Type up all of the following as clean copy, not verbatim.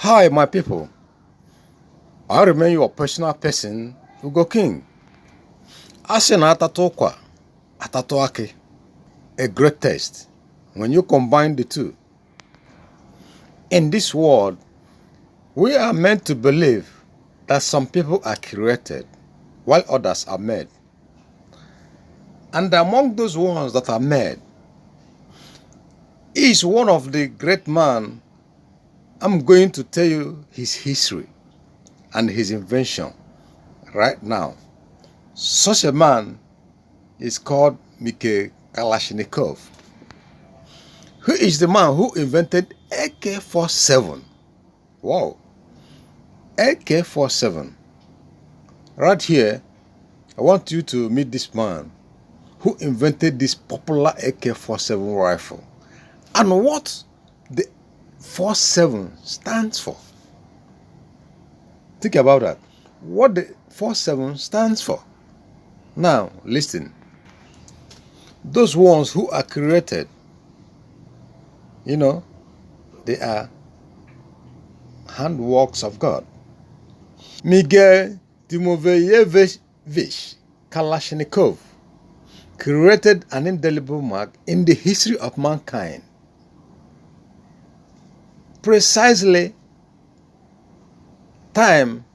Hi, my people. I remain your personal person, Ugo King. Asena Atatokwa, Atatoake, a great taste when you combine the two. In this world, we are meant to believe that some people are created while others are made. And among those ones that are made is one of the great men. I'm going to tell you his history and his invention right now. Such a man is called Mikhail Kalashnikov, who is the man who invented AK47. Wow, AK47. Right here, I want you to meet this man who invented this popular AK47 rifle and what the 47 stands for. Think about that. What the 47 stands for. Now, listen. Those ones who are created, they are handworks of God. Mikhail Kalashnikov created an indelible mark in the history of mankind. Precisely, time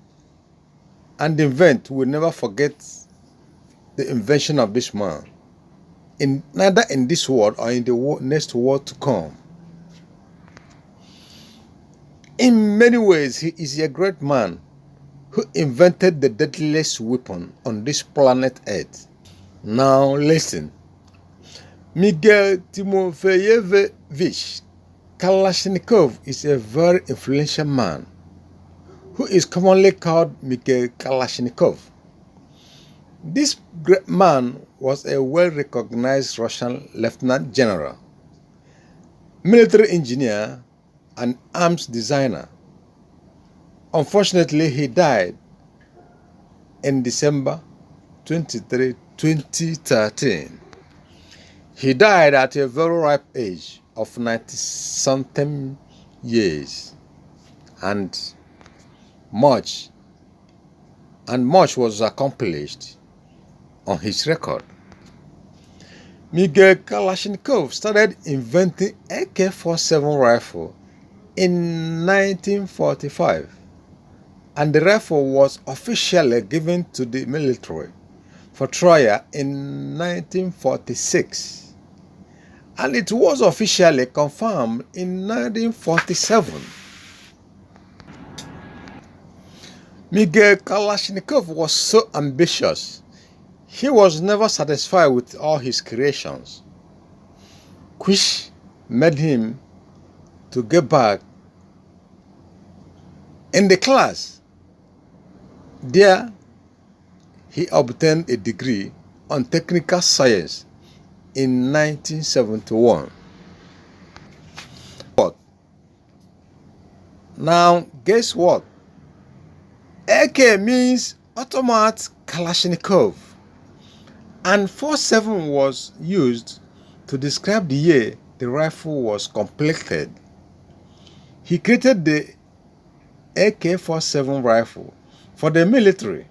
and event will never forget the invention of this man, neither in this world or in the next world to come. In many ways, he is a great man who invented the deadliest weapon on this planet Earth. Now listen. Mikhail Timofeyevich Kalashnikov is a very influential man who is commonly called Mikhail Kalashnikov. This great man was a well-recognized Russian lieutenant general, military engineer, and arms designer. Unfortunately, he died in December 23, 2013. He died at a very ripe age of 90-something years, and much was accomplished on his record. Mikhail Kalashnikov started inventing AK-47 rifle in 1945, and the rifle was officially given to the military for trial in 1946, and it was officially confirmed in 1947. Mikhail Kalashnikov was so ambitious. He was never satisfied with all his creations, which made him to get back in the class. There, he obtained a degree on technical science in 1971. But now, guess what? AK means automat Kalashnikov, and 47 was used to describe the year the rifle was completed. He created the AK-47 rifle for the military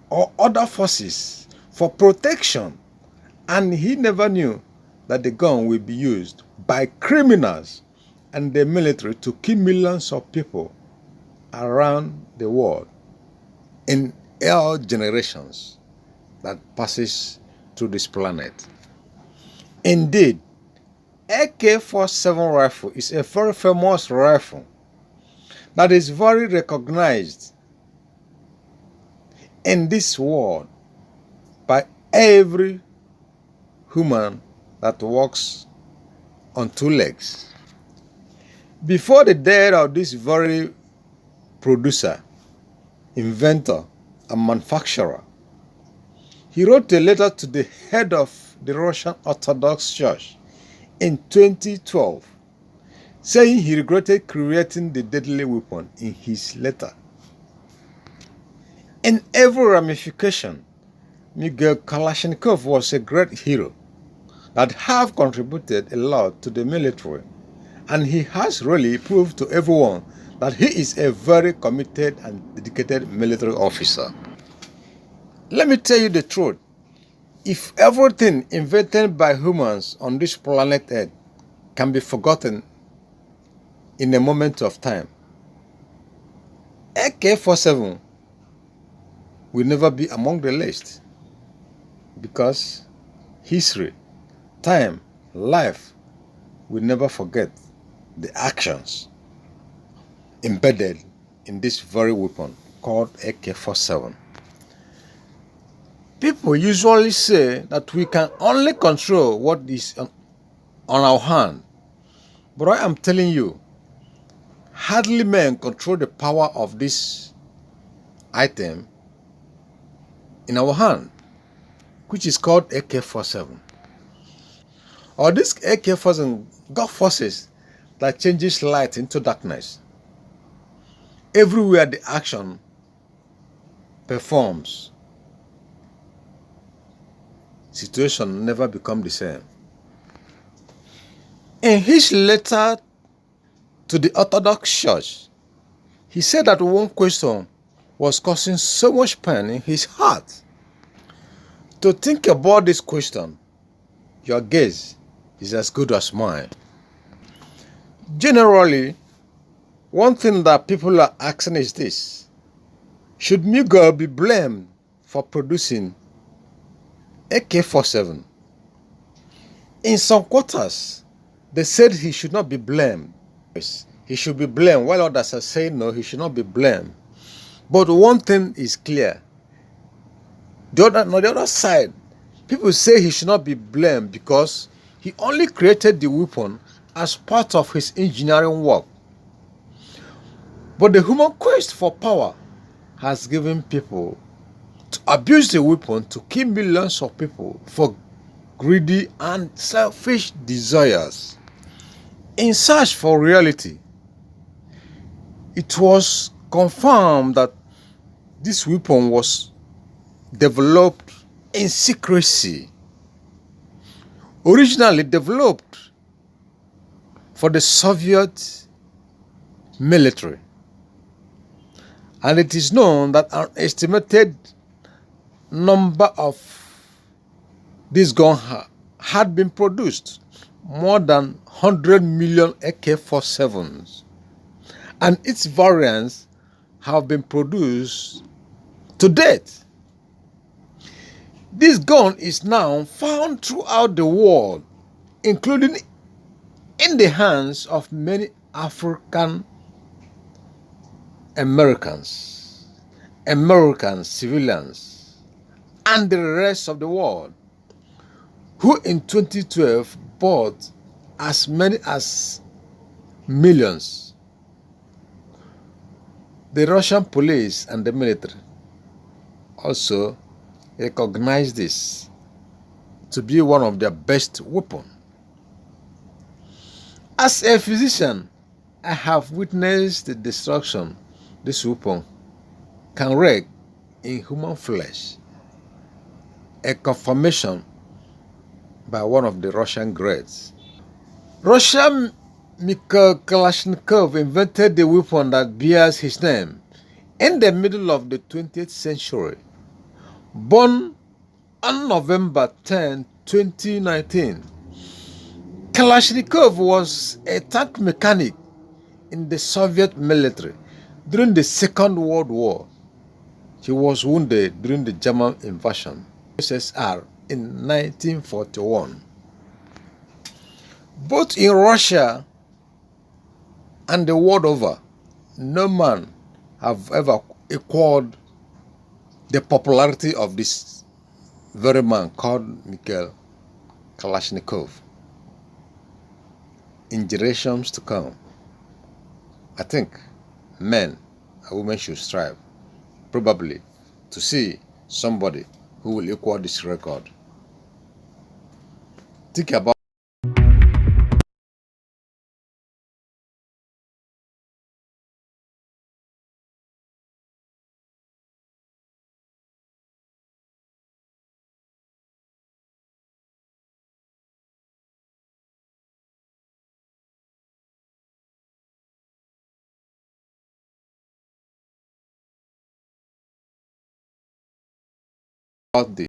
or other forces for protection, and he never knew that the gun will be used by criminals and the military to kill millions of people around the world in all generations that passes through this planet. Indeed, AK-47 rifle is a very famous rifle that is very recognized in this world by every human that walks on two legs. Before the death of this very producer, inventor, and manufacturer, he wrote a letter to the head of the Russian Orthodox Church in 2012, saying he regretted creating the deadly weapon in his letter. In every ramification, Mikhail Kalashnikov was a great hero that have contributed a lot to the military and he has really proved to everyone that he is a very committed and dedicated military officer. Let me tell you the truth. If everything invented by humans on this planet Earth can be forgotten in a moment of time, AK47 will never be among the list, because history, time, life will never forget the actions embedded in this very weapon called AK47. People usually say that we can only control what is on our hand, but I am telling you, hardly men control the power of this item in our hand, which is called AK47. Or this AK47 got forces that changes light into darkness. Everywhere the action performs, situation never become the same. In his letter to the Orthodox Church, he said that one question was causing so much pain in his heart. To think about this question, your guess is as good as mine. Generally, one thing that people are asking is this: should Mikhail be blamed for producing AK47? In some quarters, they said he should not be blamed. He should be blamed, while others are saying no, he should not be blamed. But one thing is clear. On the other side, people say he should not be blamed because he only created the weapon as part of his engineering work. But the human quest for power has given people to abuse the weapon to kill millions of people for greedy and selfish desires. In search for reality, it was confirmed that this weapon was developed in secrecy. Originally developed for the Soviet military. And it is known that an estimated number of this gun had been produced, more than 100 million AK-47s, and its variants have been produced to date. This gun is now found throughout the world, including in the hands of many African Americans, American civilians, and the rest of the world, who in 2012 bought as many as millions. The Russian police and the military also recognize this to be one of their best weapons. As a physician, I have witnessed the destruction this weapon can wreak in human flesh, a confirmation by one of the Russian greats. Russian Mikhail Kalashnikov invented the weapon that bears his name in the middle of the 20th century. Born on November 10, 2019, Kalashnikov was a tank mechanic in the Soviet military during the Second World War. He was wounded during the German invasion of USSR in 1941. Both in Russia and the world over, no man have ever equaled the popularity of this very man called Mikhail Kalashnikov. In generations to come, I think men and women should strive, probably, to see somebody who will equal this record. Think about about this.